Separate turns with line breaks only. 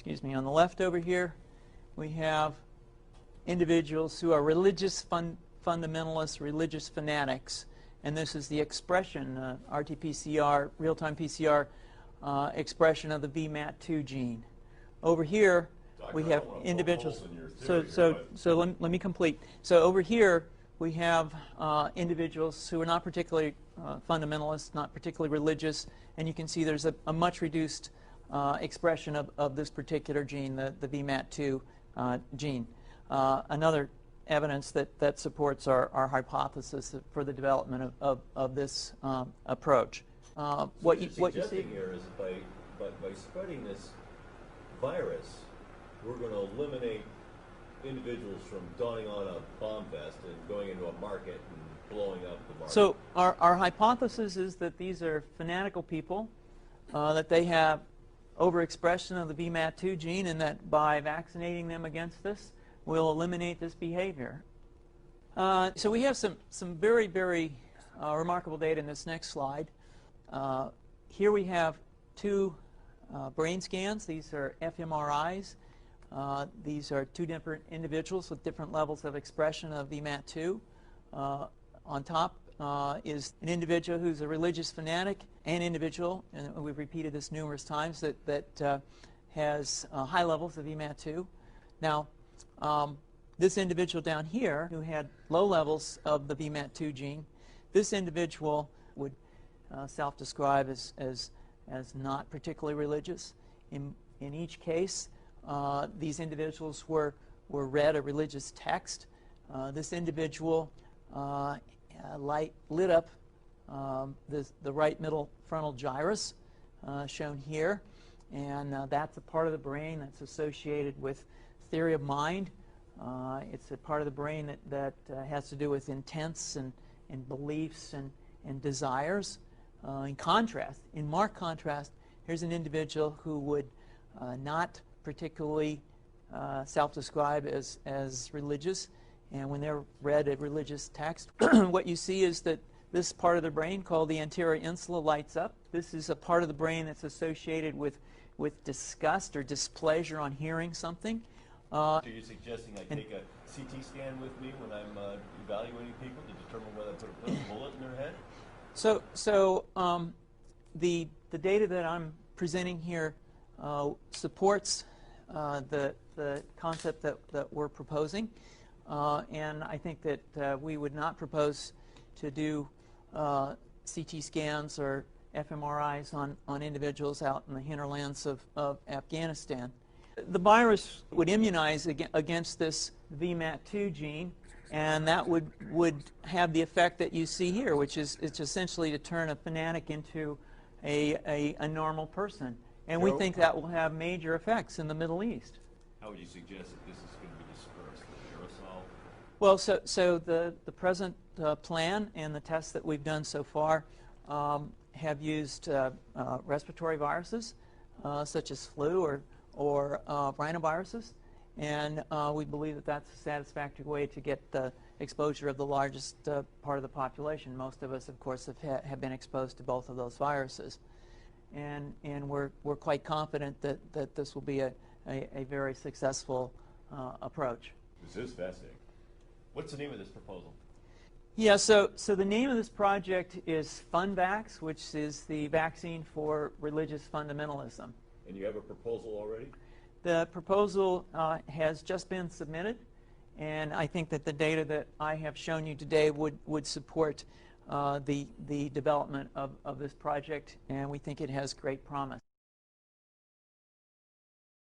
excuse me, on the left over here, we have individuals who are religious fundamentalists, religious fanatics, and this is the expression, RT-PCR, real-time PCR expression of the VMAT2 gene. Over here, we have individuals. So let me complete. So over here, we have individuals who are not particularly fundamentalist, not particularly religious, and you can see there's a much reduced expression of this particular gene, the VMAT2 gene. Another evidence that supports our hypothesis for the development of this approach.
What you see here is by spreading this virus, we're going to eliminate individuals from donning on a bomb vest and going into a market and blowing up the market.
So our hypothesis is that these are fanatical people, that they have overexpression of the VMAT2 gene, and that by vaccinating them against this, we'll eliminate this behavior. So we have some very, very remarkable data in this next slide. Here we have two brain scans. These are fMRIs. These are two different individuals with different levels of expression of VMAT2. On top is an individual who's a religious fanatic, an individual, and we've repeated this numerous times, that has high levels of VMAT2. Now, this individual down here who had low levels of the VMAT2 gene, this individual would self-describe as not particularly religious. In each case, these individuals were read a religious text. This individual lit up the right middle frontal gyrus, shown here, and that's a part of the brain that's associated with theory of mind. It's a part of the brain that has to do with intents and beliefs and desires. In marked contrast, here's an individual who would not particularly self-describe as religious, and when they're read a religious text, what you see is that this part of the brain called the anterior insula lights up. This is a part of the brain that's associated with disgust or displeasure on hearing something.
So you're suggesting I take a CT scan with me when I'm evaluating people to determine whether I put a bullet in their head?
So the data that I'm presenting here supports the concept that we're proposing, and I think that we would not propose to do CT scans or fMRIs on individuals out in the hinterlands of Afghanistan. The virus would immunize against this VMAT2 gene, and that would have the effect that you see here, which is it's essentially to turn a fanatic into a normal person. And we think that will have major effects in the Middle East.
How would you suggest that this is going to be dispersed, the aerosol?
Well, so the present plan and the tests that we've done so far have used respiratory viruses, such as flu or rhinoviruses, and we believe that that's a satisfactory way to get the exposure of the largest part of the population. Most of us, of course, have been exposed to both of those viruses, and we're quite confident that this will be a very successful approach.
This is fascinating. What's the name of this proposal?
Yeah, so the name of this project is FunVax, which is the vaccine for religious fundamentalism.
And you have a proposal already?
The proposal has just been submitted, and I think that the data that I have shown you today would support the development of this project, and we think it has great promise.